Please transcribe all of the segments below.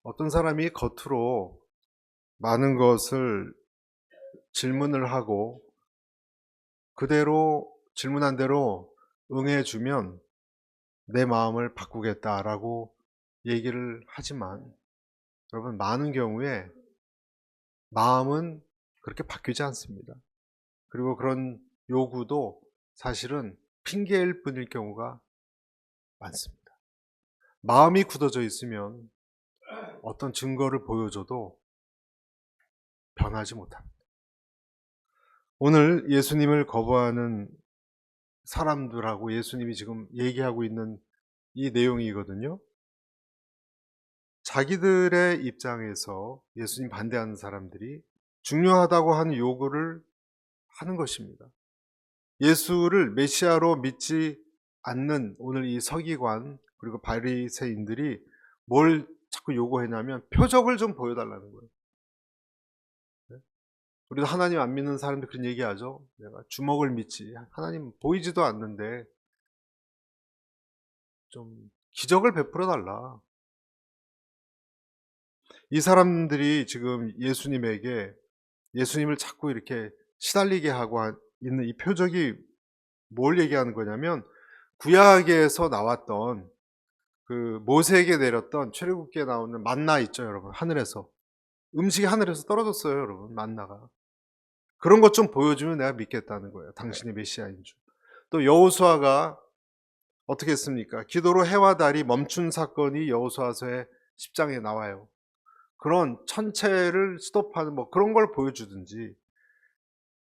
어떤 사람이 겉으로 많은 것을 질문을 하고 그대로 질문한 대로 응해주면 내 마음을 바꾸겠다라고 얘기를 하지만 여러분 많은 경우에 마음은 그렇게 바뀌지 않습니다. 그리고 그런 요구도 사실은 핑계일 뿐일 경우가 많습니다. 마음이 굳어져 있으면 어떤 증거를 보여줘도 변하지 못합니다. 오늘 예수님을 거부하는 사람들하고 예수님이 지금 얘기하고 있는 이 내용이거든요. 자기들의 입장에서 예수님 반대하는 사람들이 중요하다고 하는 요구를 하는 것입니다. 예수를 메시아로 믿지 않는 오늘 이 서기관 그리고 바리새인들이 뭘 자꾸 요구했냐면 표적을 좀 보여달라는 거예요. 우리도 하나님 안 믿는 사람들 그런 얘기하죠. 내가 주먹을 믿지 하나님 보이지도 않는데 좀 기적을 베풀어 달라. 이 사람들이 지금 예수님을 자꾸 이렇게 시달리게 하고 있는 이 표적이 뭘 얘기하는 거냐면 구약에서 나왔던 그 모세에게 내렸던 출애굽기에 나오는 만나 있죠, 여러분. 하늘에서 음식이 하늘에서 떨어졌어요, 여러분. 만나가. 그런 것 좀 보여주면 내가 믿겠다는 거예요. 당신이 메시아인 줄. 또 여호수아가 어떻게 했습니까? 기도로 해와 달이 멈춘 사건이 여호수아서의 10장에 나와요. 그런 천체를 스톱하는 뭐 그런 걸 보여주든지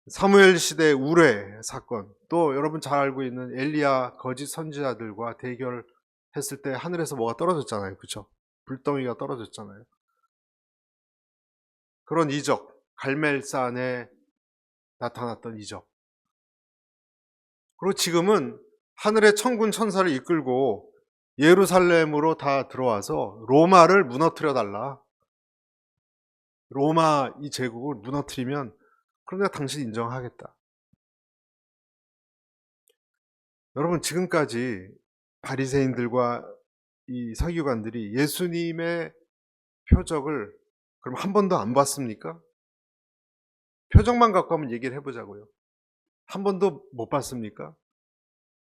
사무엘 시대 우레 사건 또 여러분 잘 알고 있는 엘리야 거짓 선지자들과 대결했을 때 하늘에서 뭐가 떨어졌잖아요. 그렇죠? 불덩이가 떨어졌잖아요. 그런 이적 갈멜산에 나타났던 이적 그리고 지금은 하늘의 천군 천사를 이끌고 예루살렘으로 다 들어와서 로마를 무너뜨려 달라. 로마 이 제국을 무너뜨리면 그럼 내가 당신 인정하겠다. 여러분 지금까지 바리새인들과 이 서기관들이 예수님의 표적을 그럼 한 번도 안 봤습니까? 표적만 갖고 한번 얘기를 해보자고요. 한 번도 못 봤습니까?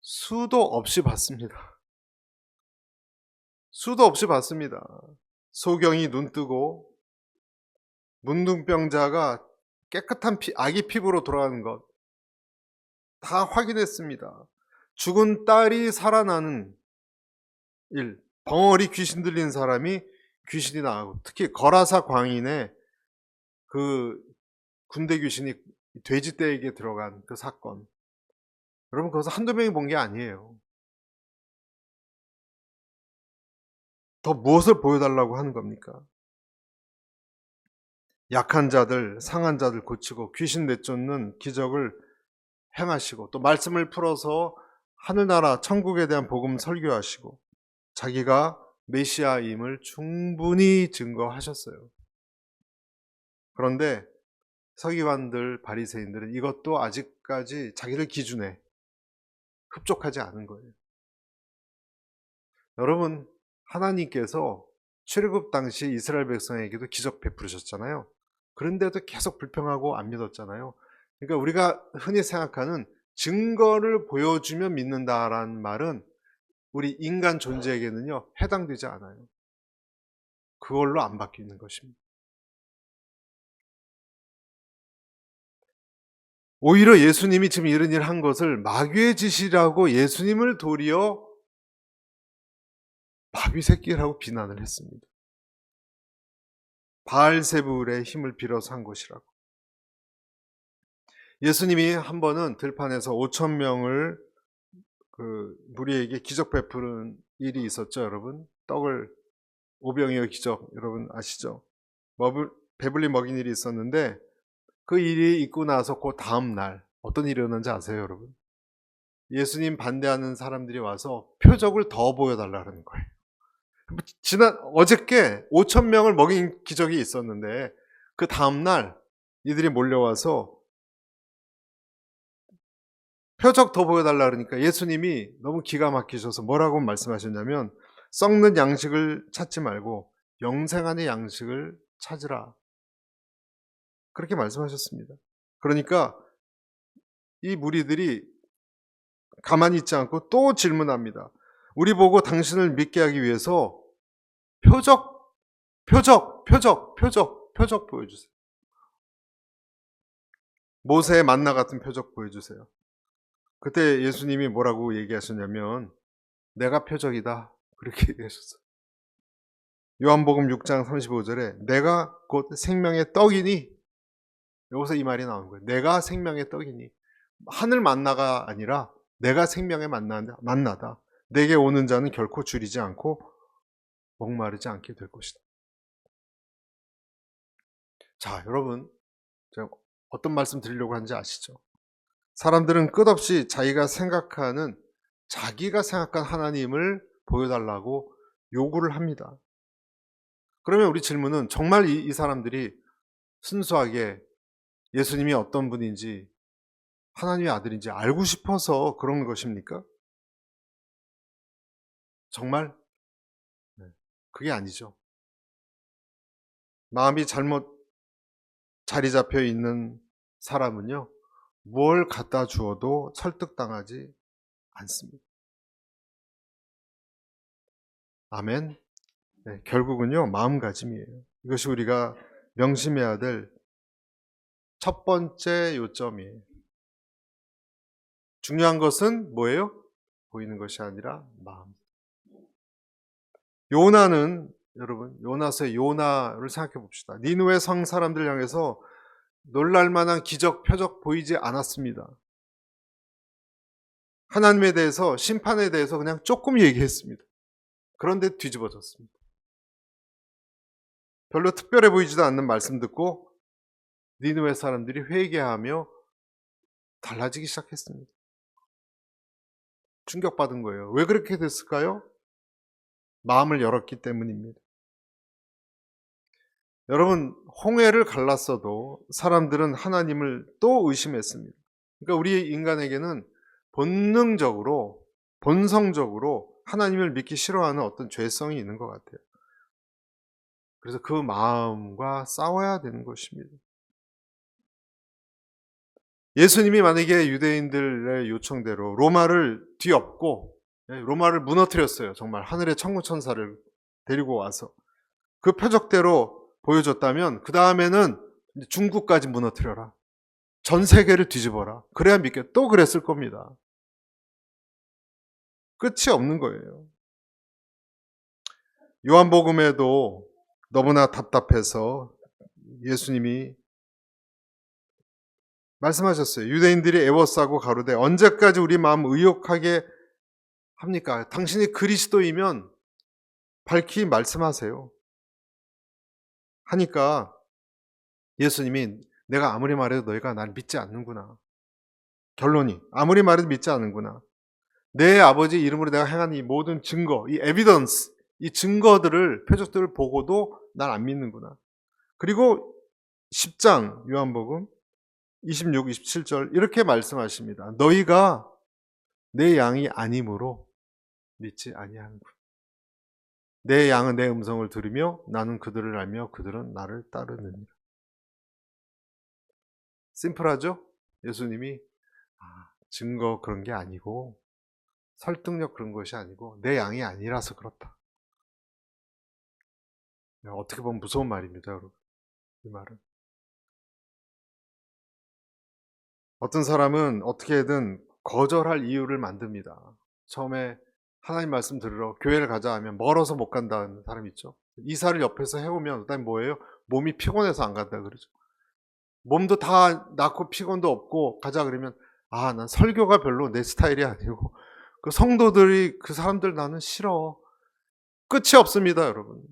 수도 없이 봤습니다. 수도 없이 봤습니다. 소경이 눈 뜨고 문둥병자가 깨끗한 아기 피부로 돌아가는 것 다 확인했습니다. 죽은 딸이 살아나는 일, 벙어리 귀신 들린 사람이 귀신이 나가고 특히 거라사 광인의 그 군대 귀신이 돼지떼에게 들어간 그 사건 여러분 그것은 한두 명이 본 게 아니에요. 더 무엇을 보여달라고 하는 겁니까? 약한 자들, 상한 자들 고치고 귀신 내쫓는 기적을 행하시고 또 말씀을 풀어서 하늘나라 천국에 대한 복음 설교하시고 자기가 메시아임을 충분히 증거하셨어요. 그런데 서기관들, 바리새인들은 이것도 아직까지 자기들 기준에 흡족하지 않은 거예요. 여러분, 하나님께서 출애굽 당시 이스라엘 백성에게도 기적 베푸셨잖아요. 그런데도 계속 불평하고 안 믿었잖아요. 그러니까 우리가 흔히 생각하는 증거를 보여주면 믿는다라는 말은 우리 인간 존재에게는요 해당되지 않아요. 그걸로 안 바뀌는 것입니다. 오히려 예수님이 지금 이런 일을 한 것을 마귀의 짓이라고 예수님을 도리어 마귀 새끼라고 비난을 했습니다. 바알세불의 힘을 빌어서 한 것이라고. 예수님이 한 번은 들판에서 5천 명을 그 무리에게 기적 베푸는 일이 있었죠, 여러분. 떡을 오병이어 기적 여러분 아시죠? 배불리 먹인 일이 있었는데 그 일이 있고 나서 그 다음 날 어떤 일이 일어났는지 아세요, 여러분? 예수님 반대하는 사람들이 와서 표적을 더 보여달라는 거예요. 어저께 5천 명을 먹인 기적이 있었는데 그 다음 날 이들이 몰려와서 표적 더 보여달라 그러니까 예수님이 너무 기가 막히셔서 뭐라고 말씀하셨냐면 썩는 양식을 찾지 말고 영생안의 양식을 찾으라. 그렇게 말씀하셨습니다. 그러니까 이 무리들이 가만히 있지 않고 또 질문합니다. 우리 보고 당신을 믿게 하기 위해서 표적 보여주세요. 모세의 만나 같은 표적 보여주세요. 그때 예수님이 뭐라고 얘기하셨냐면 내가 표적이다. 그렇게 얘기하셨어요. 요한복음 6장 35절에 내가 곧 생명의 떡이니, 여기서 이 말이 나온 거예요. 내가 생명의 떡이니. 하늘 만나가 아니라 내가 생명의 만나다. 내게 오는 자는 결코 줄이지 않고 목마르지 않게 될 것이다. 자, 여러분, 제가 어떤 말씀 드리려고 하는지 아시죠? 사람들은 끝없이 자기가 생각한 하나님을 보여달라고 요구를 합니다. 그러면 우리 질문은 정말 이 사람들이 순수하게 예수님이 어떤 분인지, 하나님의 아들인지 알고 싶어서 그런 것입니까? 정말? 그게 아니죠. 마음이 잘못 자리 잡혀 있는 사람은요, 뭘 갖다 주어도 설득당하지 않습니다. 아멘. 네, 결국은요, 마음가짐이에요. 이것이 우리가 명심해야 될 첫 번째 요점이에요. 중요한 것은 뭐예요? 보이는 것이 아니라 마음. 요나는, 여러분, 요나서의 요나를 생각해 봅시다. 니느웨 성 사람들 향해서 놀랄만한 기적, 표적 보이지 않았습니다. 하나님에 대해서, 심판에 대해서 그냥 조금 얘기했습니다. 그런데 뒤집어졌습니다. 별로 특별해 보이지도 않는 말씀 듣고 니느웨 사람들이 회개하며 달라지기 시작했습니다. 충격받은 거예요. 왜 그렇게 됐을까요? 마음을 열었기 때문입니다. 여러분, 홍해를 갈랐어도 사람들은 하나님을 또 의심했습니다. 그러니까 우리 인간에게는 본능적으로, 본성적으로 하나님을 믿기 싫어하는 어떤 죄성이 있는 것 같아요. 그래서 그 마음과 싸워야 되는 것입니다. 예수님이 만약에 유대인들의 요청대로 로마를 뒤엎고 로마를 무너뜨렸어요. 정말 하늘의 천군천사를 데리고 와서 그 표적대로 보여줬다면 그 다음에는 중국까지 무너뜨려라. 전 세계를 뒤집어라. 그래야 믿게 또 그랬을 겁니다. 끝이 없는 거예요. 요한복음에도 너무나 답답해서 예수님이 말씀하셨어요. 유대인들이 애워싸고 가로되 언제까지 우리 마음 의욕하게 합니까? 당신이 그리스도이면 밝히 말씀하세요. 하니까 예수님이 내가 아무리 말해도 너희가 날 믿지 않는구나. 결론이 아무리 말해도 믿지 않는구나. 내 아버지 이름으로 내가 행한 이 모든 증거, 이 에비던스, 이 증거들을, 표적들을 보고도 날 안 믿는구나. 그리고 10장 요한복음 26, 27절 이렇게 말씀하십니다. 너희가 내 양이 아니므로 믿지 아니하는구나. 내 양은 내 음성을 들으며 나는 그들을 알며 그들은 나를 따르느니라. 심플하죠? 예수님이 증거 그런 게 아니고 설득력 그런 것이 아니고 내 양이 아니라서 그렇다. 어떻게 보면 무서운 말입니다, 여러분. 이 말은. 어떤 사람은 어떻게든 거절할 이유를 만듭니다. 처음에 하나님 말씀 들으러 교회를 가자 하면 멀어서 못 간다는 사람 있죠. 이사를 옆에서 해오면 그다음에 뭐예요? 몸이 피곤해서 안 간다 그러죠. 몸도 다 낫고 피곤도 없고 가자 그러면 난 설교가 별로 내 스타일이 아니고 그 성도들이 그 사람들 나는 싫어. 끝이 없습니다, 여러분.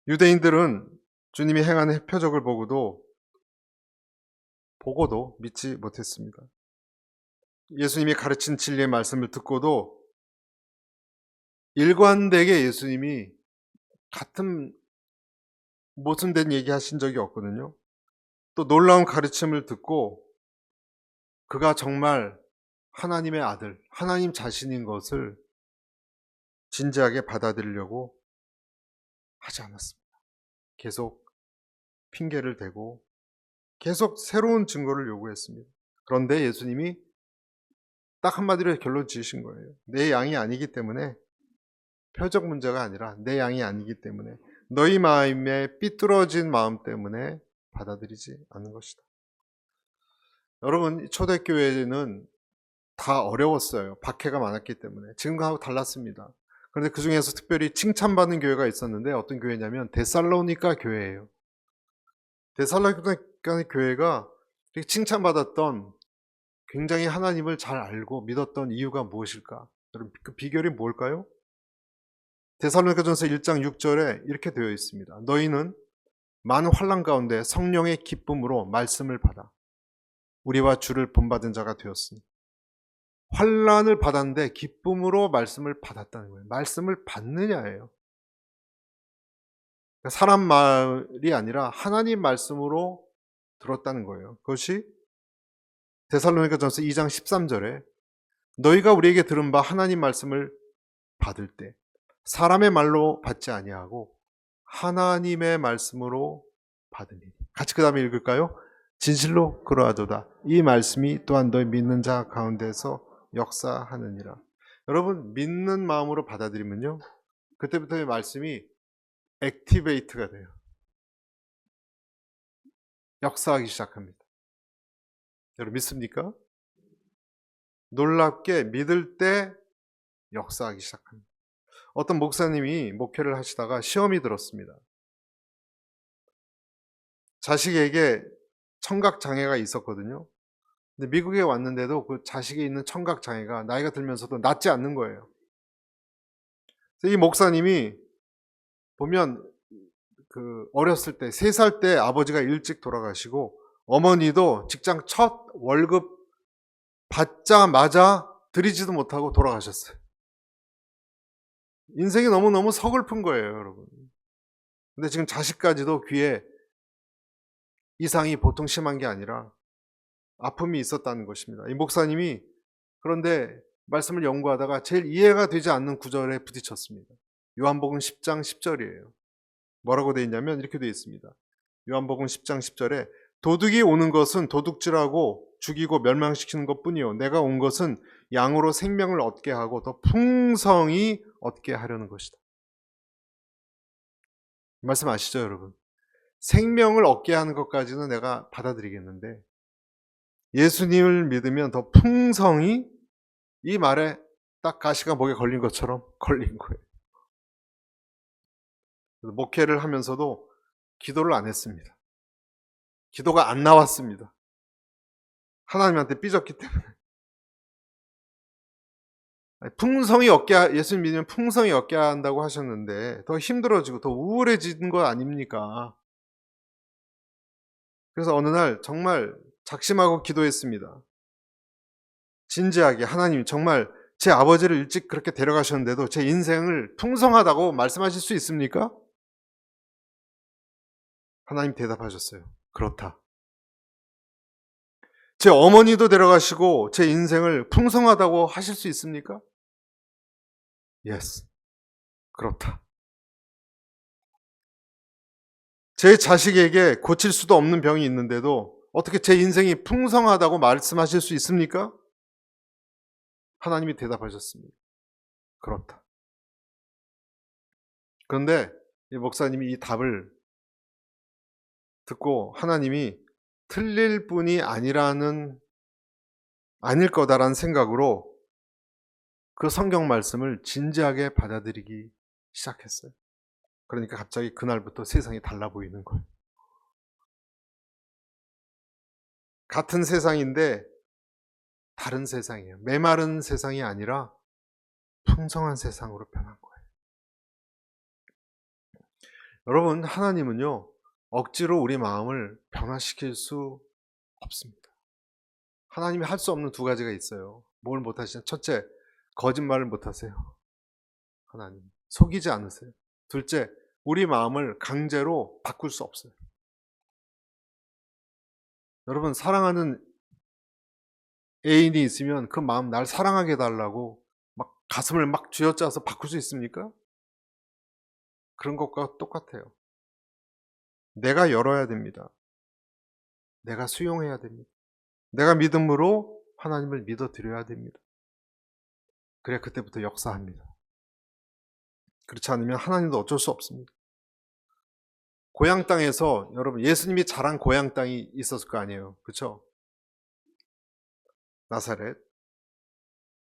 유대인들은 주님이 행한 표적을 보고도 믿지 못했습니다. 예수님이 가르친 진리의 말씀을 듣고도 일관되게 예수님이 같은 모순된 얘기 하신 적이 없거든요. 또 놀라운 가르침을 듣고 그가 정말 하나님의 아들, 하나님 자신인 것을 진지하게 받아들이려고 하지 않았습니다. 계속 핑계를 대고 계속 새로운 증거를 요구했습니다. 그런데 예수님이 딱 한마디로 결론 지으신 거예요. 내 양이 아니기 때문에, 표적 문제가 아니라 내 양이 아니기 때문에, 너희 마음의 삐뚤어진 마음 때문에 받아들이지 않는 것이다. 여러분, 초대교회는 다 어려웠어요. 박해가 많았기 때문에. 지금하고 달랐습니다. 그런데 그 중에서 특별히 칭찬받는 교회가 있었는데, 어떤 교회냐면 데살로니가 교회예요. 데살로니가 교회가 칭찬받았던, 굉장히 하나님을 잘 알고 믿었던 이유가 무엇일까? 여러분, 그 비결이 뭘까요? 데살로니가전서 1장 6절에 이렇게 되어 있습니다. 너희는 많은 환난 가운데 성령의 기쁨으로 말씀을 받아 우리와 주를 본받은 자가 되었으니. 환난을 받았는데 기쁨으로 말씀을 받았다는 거예요. 말씀을 받느냐예요. 사람 말이 아니라 하나님 말씀으로 들었다는 거예요. 그것이 데살로니가전서 2장 13절에 너희가 우리에게 들은 바 하나님 말씀을 받을 때 사람의 말로 받지 아니하고 하나님의 말씀으로 받으니. 같이 그 다음에 읽을까요? 진실로 그러하도다. 이 말씀이 또한 너희 믿는 자 가운데서 역사하느니라. 여러분, 믿는 마음으로 받아들이면요, 그때부터 이 말씀이 액티베이트가 돼요. 역사하기 시작합니다. 여러분 믿습니까? 놀랍게 믿을 때 역사하기 시작합니다. 어떤 목사님이 목회를 하시다가 시험이 들었습니다. 자식에게 청각장애가 있었거든요. 근데 미국에 왔는데도 그 자식이 있는 청각장애가 나이가 들면서도 낫지 않는 거예요. 그래서 이 목사님이 보면 어렸을 때 3살 때 아버지가 일찍 돌아가시고 어머니도 직장 첫 월급 받자마자 드리지도 못하고 돌아가셨어요. 인생이 너무너무 서글픈 거예요, 여러분. 근데 지금 자식까지도 귀에 이상이 보통 심한 게 아니라 아픔이 있었다는 것입니다. 이 목사님이 그런데 말씀을 연구하다가 제일 이해가 되지 않는 구절에 부딪혔습니다. 요한복음 10장 10절이에요. 뭐라고 되어 있냐면 이렇게 되어 있습니다. 요한복음 10장 10절에 도둑이 오는 것은 도둑질하고 죽이고 멸망시키는 것뿐이요 내가 온 것은 양으로 생명을 얻게 하고 더 풍성히 얻게 하려는 것이다. 말씀 아시죠, 여러분? 생명을 얻게 하는 것까지는 내가 받아들이겠는데 예수님을 믿으면 더 풍성히, 이 말에 딱 가시가 목에 걸린 것처럼 걸린 거예요. 목회를 하면서도 기도를 안 했습니다. 기도가 안 나왔습니다. 하나님한테 삐졌기 때문에. 풍성히 얻게, 예수님 믿으면 풍성히 얻게 한다고 하셨는데 더 힘들어지고 더 우울해지는 거 아닙니까? 그래서 어느 날 정말 작심하고 기도했습니다. 진지하게, 하나님 정말 제 아버지를 일찍 그렇게 데려가셨는데도 제 인생을 풍성하다고 말씀하실 수 있습니까? 하나님 대답하셨어요. 그렇다. 제 어머니도 데려가시고 제 인생을 풍성하다고 하실 수 있습니까? Yes. 그렇다. 제 자식에게 고칠 수도 없는 병이 있는데도 어떻게 제 인생이 풍성하다고 말씀하실 수 있습니까? 하나님이 대답하셨습니다. 그렇다. 그런데 이 목사님이 이 답을 듣고 하나님이 틀릴 뿐이 아닐 거다라는 생각으로 그 성경 말씀을 진지하게 받아들이기 시작했어요. 그러니까 갑자기 그날부터 세상이 달라 보이는 거예요. 같은 세상인데 다른 세상이에요. 메마른 세상이 아니라 풍성한 세상으로 변한 거예요. 여러분, 하나님은요, 억지로 우리 마음을 변화시킬 수 없습니다. 하나님이 할 수 없는 2가지가 있어요. 뭘 못하시냐? 첫째, 거짓말을 못하세요. 하나님 속이지 않으세요. 둘째, 우리 마음을 강제로 바꿀 수 없어요. 여러분, 사랑하는 애인이 있으면 그 마음 날 사랑하게 해달라고 막 가슴을 막 쥐어짜서 바꿀 수 있습니까? 그런 것과 똑같아요. 내가 열어야 됩니다. 내가 수용해야 됩니다. 내가 믿음으로 하나님을 믿어드려야 됩니다. 그래야 그때부터 역사합니다. 그렇지 않으면 하나님도 어쩔 수 없습니다. 고향 땅에서 여러분 예수님이 자란 고향 땅이 있었을 거 아니에요. 그렇죠? 나사렛.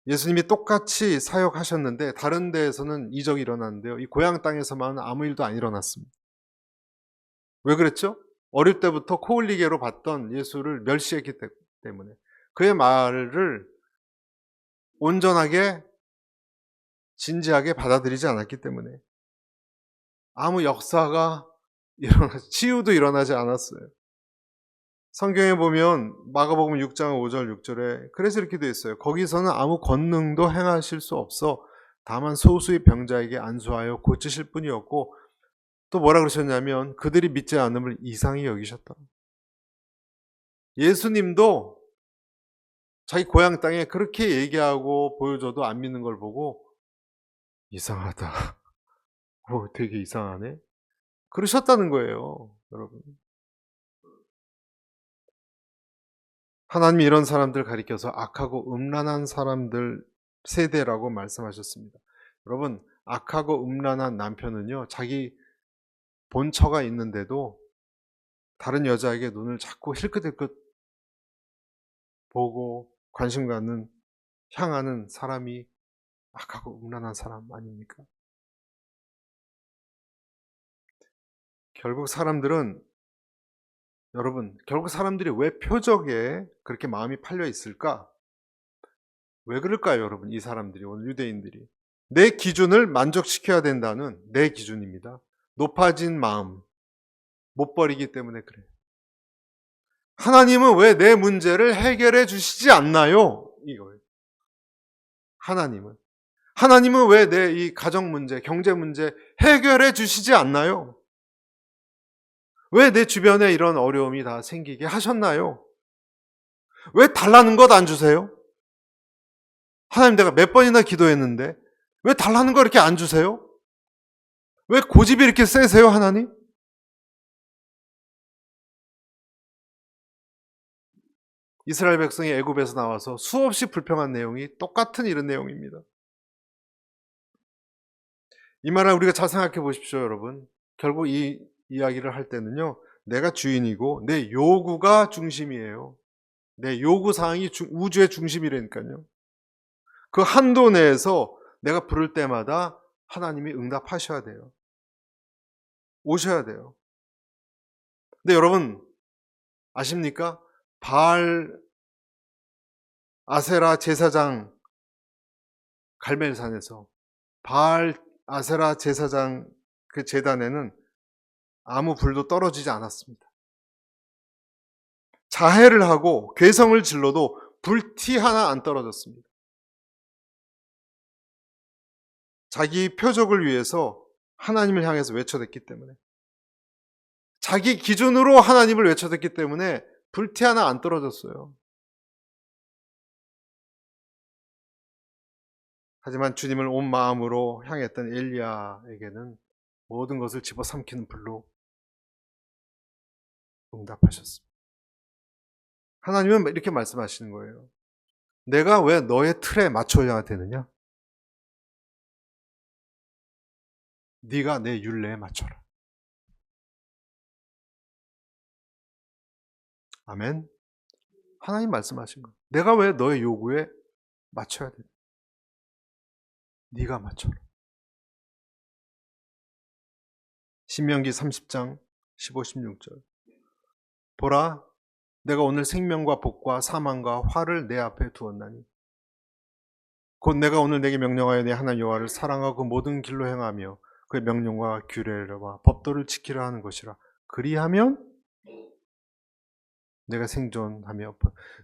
예수님이 똑같이 사역하셨는데 다른 데에서는 이적이 일어났는데요. 이 고향 땅에서만 아무 일도 안 일어났습니다. 왜 그랬죠? 어릴 때부터 코 흘리개로 봤던 예수를 멸시했기 때문에 그의 말을 온전하게 진지하게 받아들이지 않았기 때문에 아무 역사가 치유도 일어나지 않았어요. 성경에 보면 마가복음 6장 5절 6절에 그래서 이렇게 되어 있어요. 거기서는 아무 권능도 행하실 수 없어 다만 소수의 병자에게 안수하여 고치실 뿐이었고 또 뭐라 그러셨냐면 그들이 믿지 않음을 이상히 여기셨다. 예수님도 자기 고향 땅에 그렇게 얘기하고 보여줘도 안 믿는 걸 보고 이상하다. 되게 이상하네. 그러셨다는 거예요, 여러분. 하나님이 이런 사람들 가리켜서 악하고 음란한 사람들 세대라고 말씀하셨습니다. 여러분, 악하고 음란한 남편은요, 자기 본처가 있는데도 다른 여자에게 눈을 자꾸 힐끗힐끗 보고 관심 갖는, 향하는 사람이 악하고 음란한 사람 아닙니까? 결국 사람들은, 여러분, 결국 사람들이 왜 표적에 그렇게 마음이 팔려 있을까? 왜 그럴까요, 여러분? 이 사람들이, 오늘 유대인들이. 내 기준을 만족시켜야 된다는 내 기준입니다. 높아진 마음, 못 버리기 때문에 그래요. 하나님은 왜 내 문제를 해결해 주시지 않나요? 이거예요. 하나님은 왜 내 이 가정 문제, 경제 문제 해결해 주시지 않나요? 왜 내 주변에 이런 어려움이 다 생기게 하셨나요? 왜 달라는 것 안 주세요? 하나님, 내가 몇 번이나 기도했는데 왜 달라는 거 이렇게 안 주세요? 왜 고집이 이렇게 세세요, 하나님? 이스라엘 백성이 애굽에서 나와서 수없이 불평한 내용이 똑같은 이런 내용입니다. 이 말을 우리가 잘 생각해 보십시오, 여러분. 결국 이 이야기를 할 때는요, 내가 주인이고 내 요구가 중심이에요. 내 요구 사항이 우주의 중심이라니까요. 그 한도 내에서 내가 부를 때마다 하나님이 응답하셔야 돼요. 오셔야 돼요. 근데 여러분 아십니까? 바알 아세라 제사장 갈멜산에서 바알 아세라 제사장 그 제단에는 아무 불도 떨어지지 않았습니다. 자해를 하고 괴성을 질러도 불티 하나 안 떨어졌습니다. 자기 표적을 위해서 하나님을 향해서 외쳐댔기 때문에, 자기 기준으로 하나님을 외쳐댔기 때문에 불티 하나 안 떨어졌어요. 하지만 주님을 온 마음으로 향했던 엘리야에게는 모든 것을 집어삼키는 불로 응답하셨습니다. 하나님은 이렇게 말씀하시는 거예요. 내가 왜 너의 틀에 맞춰야 되느냐? 네가 내 율례에 맞춰라. 아멘. 하나님 말씀하신 거예요. 내가 왜 너의 요구에 맞춰야 되냐? 네가 맞춰라. 신명기 30장 15, 16절. 보라, 내가 오늘 생명과 복과 사망과 화를 내 앞에 두었나니 곧 내가 오늘 내게 명령하여 내 하나님 여호와를 사랑하고 그 모든 길로 행하며 그의 명령과 규례와 법도를 지키라 하는 것이라. 그리하면 내가 생존하며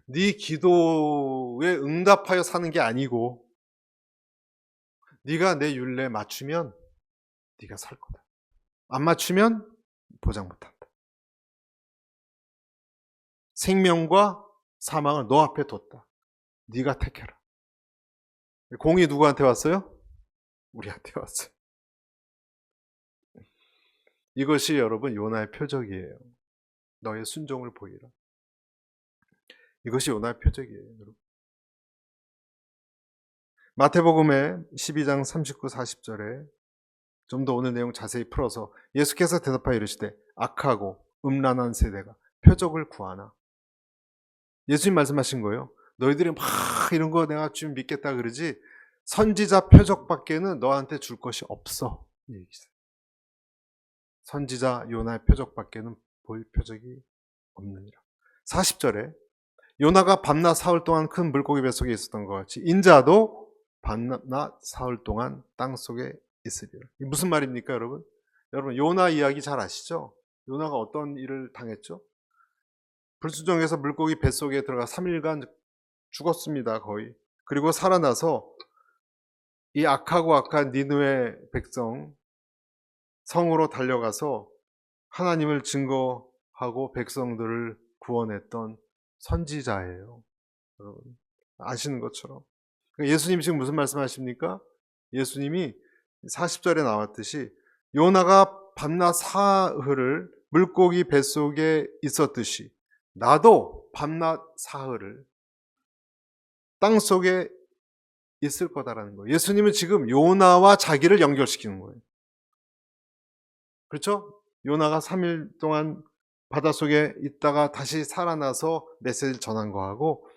네 기도에 응답하여 사는 게 아니고 네가 내 율례에 맞추면 네가 살 거다. 안 맞추면 보장 못한다. 생명과 사망을 너 앞에 뒀다. 네가 택해라. 공이 누구한테 왔어요? 우리한테 왔어요. 이것이 여러분 요나의 표적이에요. 너의 순종을 보이라. 이것이 요나의 표적이에요, 여러분. 마태복음의 12장 39, 40절에 좀 더 오늘 내용 자세히 풀어서 예수께서 대답하여 이르시되 악하고 음란한 세대가 표적을 구하나. 예수님 말씀하신 거예요. 너희들이 막 이런 거 내가 좀 믿겠다 그러지 선지자 표적밖에는 너한테 줄 것이 없어. 이 얘기죠. 선지자 요나의 표적밖에는 보일 표적이 없느니라. 40절에 요나가 밤낮 사흘 동안 큰 물고기 뱃속에 있었던 것 같이 인자도 밤낮 사흘 동안 땅속에 있으리라. 이게 무슨 말입니까, 여러분? 여러분 요나 이야기 잘 아시죠? 요나가 어떤 일을 당했죠? 불순종해서 물고기 뱃속에 들어가 3일간 죽었습니다, 거의. 그리고 살아나서 이 악하고 악한 니느웨 백성 성으로 달려가서 하나님을 증거하고 백성들을 구원했던 선지자예요. 여러분 아시는 것처럼. 예수님이 지금 무슨 말씀하십니까? 예수님이 40절에 나왔듯이 요나가 밤낮 사흘을 물고기 뱃속에 있었듯이 나도 밤낮 사흘을 땅속에 있을 거다라는 거예요. 예수님은 지금 요나와 자기를 연결시키는 거예요. 그렇죠? 요나가 3일 동안 바닷속에 있다가 다시 살아나서 메시지를 전한 거하고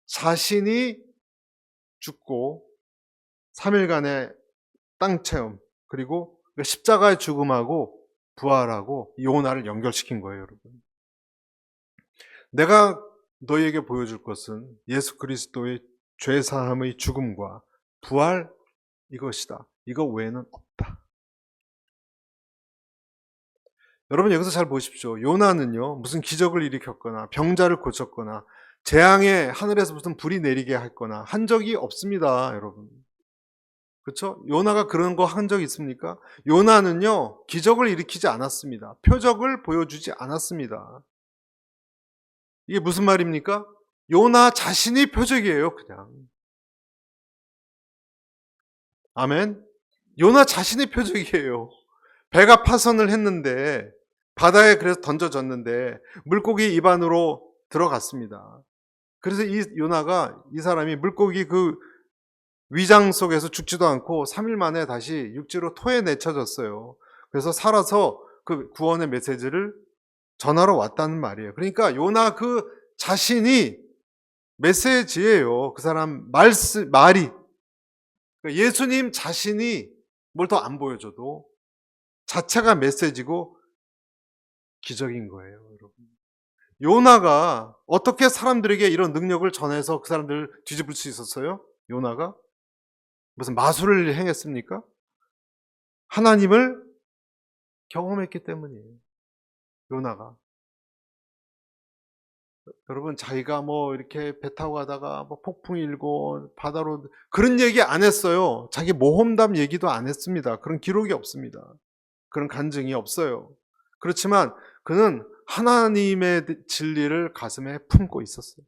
자신이 죽고 3일간의 땅 체험 그리고 십자가의 죽음하고 부활하고 요나를 연결시킨 거예요, 여러분. 내가 너희에게 보여줄 것은 예수 그리스도의 죄사함의 죽음과 부활 이것이다. 이거 외에는 없다. 여러분 여기서 잘 보십시오. 요나는요 무슨 기적을 일으켰거나 병자를 고쳤거나 재앙에 하늘에서 무슨 불이 내리게 했거나 한 적이 없습니다, 여러분. 그렇죠? 요나가 그런 거 한 적 있습니까? 요나는요 기적을 일으키지 않았습니다. 표적을 보여주지 않았습니다. 이게 무슨 말입니까? 요나 자신이 표적이에요, 그냥. 아멘. 요나 자신이 표적이에요. 배가 파선을 했는데 바다에 그래서 던져졌는데 물고기 입 안으로 들어갔습니다. 그래서 이 요나가 이 사람이 물고기 그 위장 속에서 죽지도 않고 3일 만에 다시 육지로 토해내쳐졌어요. 그래서 살아서 그 구원의 메시지를 전하러 왔다는 말이에요. 그러니까 요나 그 자신이 메시지예요. 그 사람 말이. 예수님 자신이 뭘 더 안 보여줘도 자체가 메시지고 기적인 거예요, 여러분. 요나가 어떻게 사람들에게 이런 능력을 전해서 그 사람들을 뒤집을 수 있었어요? 요나가? 무슨 마술을 행했습니까? 하나님을 경험했기 때문이에요. 요나가. 여러분 자기가 뭐 이렇게 배 타고 가다가 뭐 폭풍이 일고 바다로 그런 얘기 안 했어요. 자기 모험담 얘기도 안 했습니다. 그런 기록이 없습니다. 그런 간증이 없어요. 그렇지만 그는 하나님의 진리를 가슴에 품고 있었어요.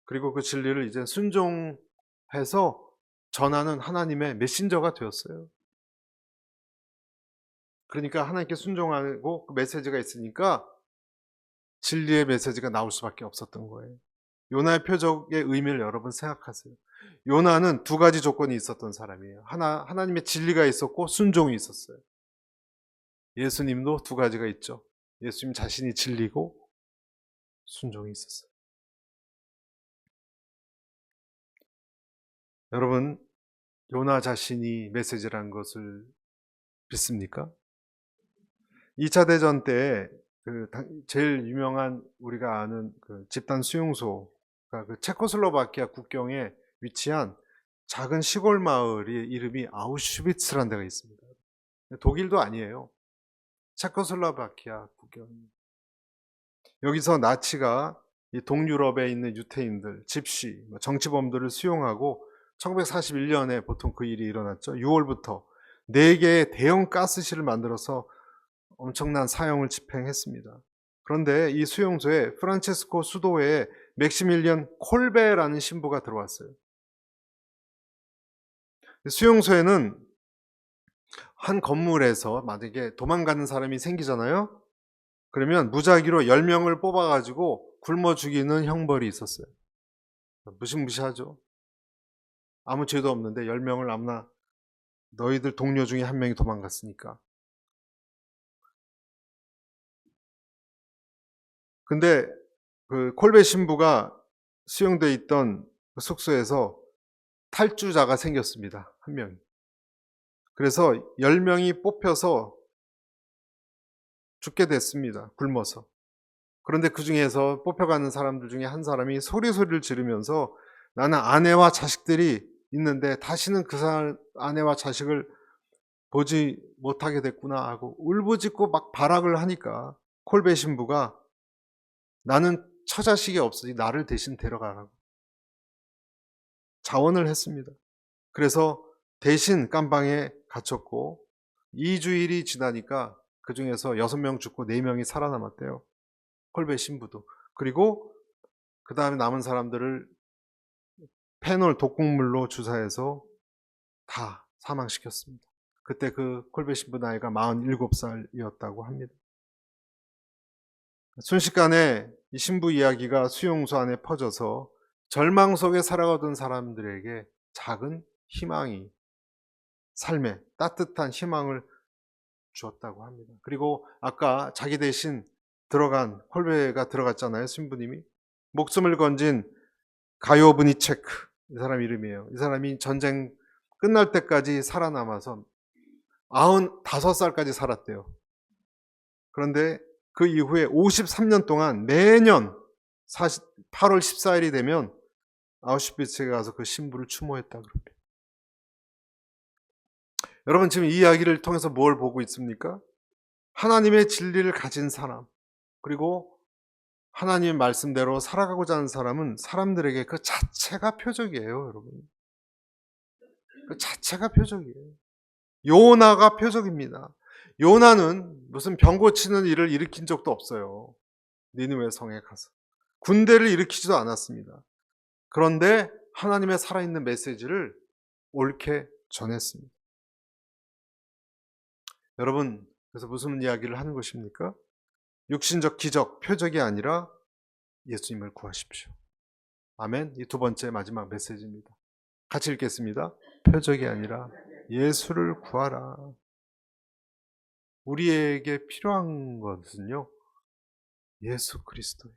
그리고 그 진리를 이제 순종해서 전하는 하나님의 메신저가 되었어요. 그러니까 하나님께 순종하고 그 메시지가 있으니까 진리의 메시지가 나올 수밖에 없었던 거예요. 요나의 표적의 의미를 여러분 생각하세요. 요나는 두 가지 조건이 있었던 사람이에요. 하나님의 진리가 있었고 순종이 있었어요. 예수님도 두 가지가 있죠. 예수님 자신이 진리고 순종이 있었어요. 여러분 요나 자신이 메시지라는 것을 믿습니까? 2차 대전 때 제일 유명한 우리가 아는 그 집단 수용소가 그 체코슬로바키아 국경에 위치한 작은 시골 마을이 이름이 아우슈비츠라는 데가 있습니다. 독일도 아니에요. 체코슬로바키아 국경입니다. 여기서 나치가 이 동유럽에 있는 유태인들, 집시, 정치범들을 수용하고 1941년에 보통 그 일이 일어났죠. 6월부터 4개의 대형 가스실을 만들어서 엄청난 사형을 집행했습니다. 그런데 이 수용소에 프란체스코 수도회의 맥시밀리언 콜베라는 신부가 들어왔어요. 수용소에는 한 건물에서 만약에 도망가는 사람이 생기잖아요. 그러면 무작위로 10명을 뽑아가지고 굶어 죽이는 형벌이 있었어요. 무시무시하죠. 아무 죄도 없는데 10명을 아무나 너희들 동료 중에 한 명이 도망갔으니까. 근데 그 콜베 신부가 수용돼 있던 그 숙소에서 탈주자가 생겼습니다. 한 명이. 그래서 10명이 뽑혀서 죽게 됐습니다. 굶어서. 그런데 그 중에서 뽑혀가는 사람들 중에 한 사람이 소리를 지르면서 나는 아내와 자식들이 있는데 다시는 그 사람 아내와 자식을 보지 못하게 됐구나 하고 울부짖고 막 발악을 하니까 콜베 신부가 나는 처자식이 없으니 나를 대신 데려가라고 자원을 했습니다. 그래서 대신 깜방에 갇혔고 2주일이 지나니까 그 중에서 6명 죽고 4명이 살아남았대요. 콜베 신부도. 그리고 그 다음에 남은 사람들을 페놀 독극물로 주사해서 다 사망시켰습니다. 그때 그 콜베 신부 나이가 47살이었다고 합니다. 순식간에 이 신부 이야기가 수용소 안에 퍼져서 절망 속에 살아가던 사람들에게 작은 희망이, 삶에 따뜻한 희망을 주었다고 합니다. 그리고 아까 자기 대신 들어간 콜베가 들어갔잖아요. 신부님이 목숨을 건진 가요 브니체크, 이 사람 이름이에요. 이 사람이 전쟁 끝날 때까지 살아남아서 95살까지 살았대요. 그런데 그 이후에 53년 동안 매년 8월 14일이 되면 아우슈비츠에 가서 그 신부를 추모했다 그럽니다. 여러분 지금 이 이야기를 통해서 뭘 보고 있습니까? 하나님의 진리를 가진 사람, 그리고 하나님의 말씀대로 살아가고자 하는 사람은 사람들에게 그 자체가 표적이에요, 여러분. 그 자체가 표적이에요. 요나가 표적입니다. 요나는 무슨 병 고치는 일을 일으킨 적도 없어요. 니느웨 성에 가서. 군대를 일으키지도 않았습니다. 그런데 하나님의 살아있는 메시지를 옳게 전했습니다. 여러분, 그래서 무슨 이야기를 하는 것입니까? 육신적 기적, 표적이 아니라 예수님을 구하십시오. 아멘. 이 두 번째 마지막 메시지입니다. 같이 읽겠습니다. 표적이 아니라 예수를 구하라. 우리에게 필요한 것은요, 예수 그리스도예요.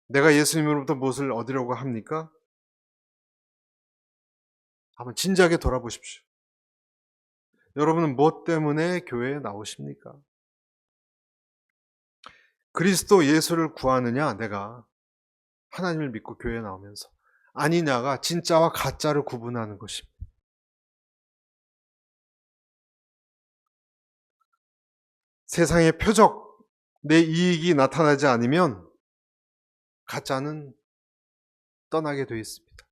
내가 예수님으로부터 무엇을 얻으려고 합니까? 한번 진지하게 돌아보십시오. 여러분은 무엇 때문에 교회에 나오십니까? 그리스도 예수를 구하느냐, 내가 하나님을 믿고 교회에 나오면서 아니냐가 진짜와 가짜를 구분하는 것입니다. 세상의 표적, 내 이익이 나타나지 않으면 가짜는 떠나게 되어 있습니다.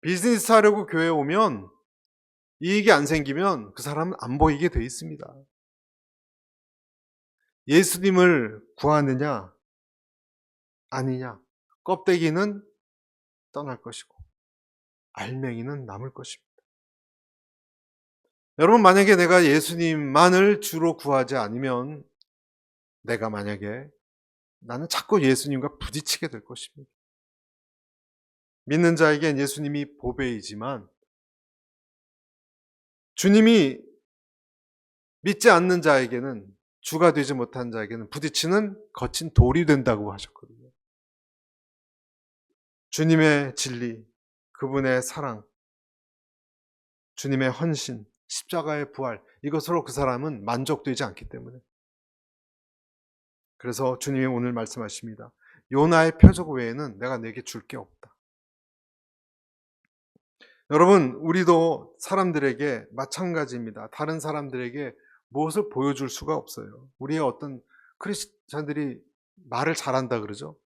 비즈니스 하려고 교회에 오면 이익이 안 생기면 그 사람은 안 보이게 되어 있습니다. 예수님을 구하느냐 아니냐, 껍데기는 떠날 것이고 알맹이는 남을 것입니다. 여러분, 만약에 내가 예수님만을 주로 구하지 않으면 내가 만약에 나는 자꾸 예수님과 부딪히게 될 것입니다. 믿는 자에겐 예수님이 보배이지만 주님이 믿지 않는 자에게는, 주가 되지 못한 자에게는 부딪히는 거친 돌이 된다고 하셨거든요. 주님의 진리, 그분의 사랑, 주님의 헌신, 십자가의 부활, 이것으로 그 사람은 만족되지 않기 때문에. 그래서 주님이 오늘 말씀하십니다. 요나의 표적 외에는 내가 내게 줄 게 없다. 여러분, 우리도 사람들에게 마찬가지입니다. 다른 사람들에게 무엇을 보여줄 수가 없어요. 우리의 어떤 크리스찬들이 말을 잘한다 그러죠.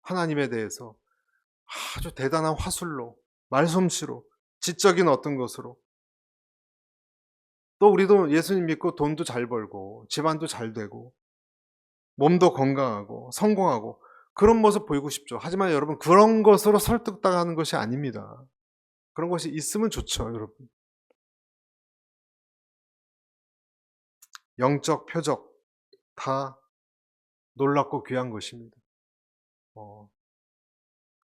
하나님에 대해서 아주 대단한 화술로, 말솜씨로, 지적인 어떤 것으로. 또 우리도 예수님 믿고 돈도 잘 벌고 집안도 잘 되고 몸도 건강하고 성공하고 그런 모습 보이고 싶죠. 하지만 여러분 그런 것으로 설득당하는 것이 아닙니다. 그런 것이 있으면 좋죠, 여러분. 영적 표적 다 놀랍고 귀한 것입니다.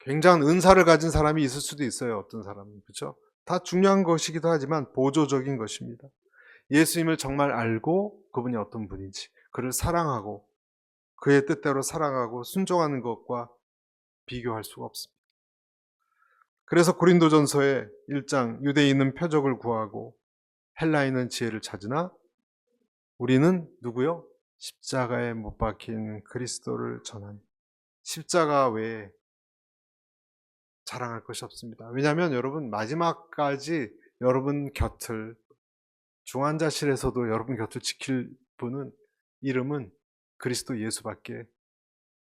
굉장한 은사를 가진 사람이 있을 수도 있어요. 어떤 사람은. 그렇죠? 다 중요한 것이기도 하지만 보조적인 것입니다. 예수님을 정말 알고 그분이 어떤 분인지, 그를 사랑하고 그의 뜻대로 살아가고 순종하는 것과 비교할 수가 없습니다. 그래서 고린도전서의 1장 유대인은 표적을 구하고 헬라인은 지혜를 찾으나 우리는 누구요? 십자가에 못 박힌 그리스도를 전하니. 십자가 외에 자랑할 것이 없습니다. 왜냐하면 여러분 마지막까지 여러분 곁을 중환자실에서도 여러분 곁을 지킬 분은 이름은 그리스도 예수밖에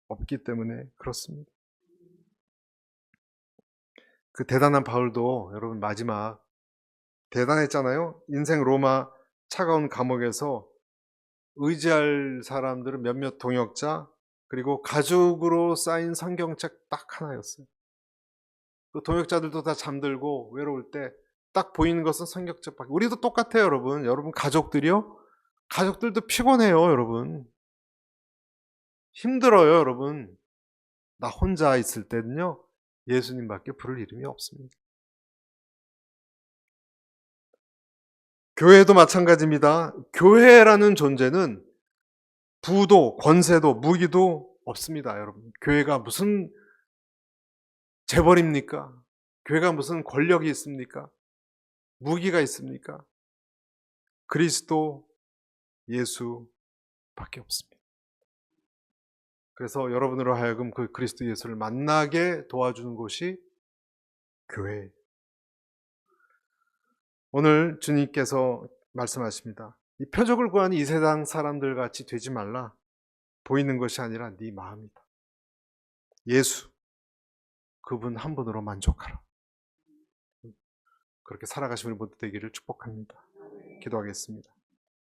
없기 때문에 그렇습니다. 그 대단한 바울도 여러분 마지막 대단했잖아요. 인생 로마 차가운 감옥에서 의지할 사람들은 몇몇 동역자 그리고 가죽으로 쌓인 성경책 딱 하나였어요. 그 동역자들도 다 잠들고 외로울 때 딱 보이는 것은 성경책밖에. 우리도 똑같아요, 여러분. 여러분 가족들이요? 가족들도 피곤해요, 여러분. 힘들어요, 여러분. 나 혼자 있을 때는요, 예수님밖에 부를 이름이 없습니다. 교회도 마찬가지입니다. 교회라는 존재는 부도, 권세도, 무기도 없습니다, 여러분. 교회가 무슨 재벌입니까? 교회가 무슨 권력이 있습니까? 무기가 있습니까? 그리스도 예수밖에 없습니다. 그래서 여러분으로 하여금 그 그리스도 예수를 만나게 도와주는 곳이 교회예요. 오늘 주님께서 말씀하십니다. 이 표적을 구하는 이 세상 사람들 같이 되지 말라. 보이는 것이 아니라 네 마음이다. 예수, 그분 한 분으로 만족하라. 그렇게 살아가시는 모두 되기를 축복합니다. 기도하겠습니다.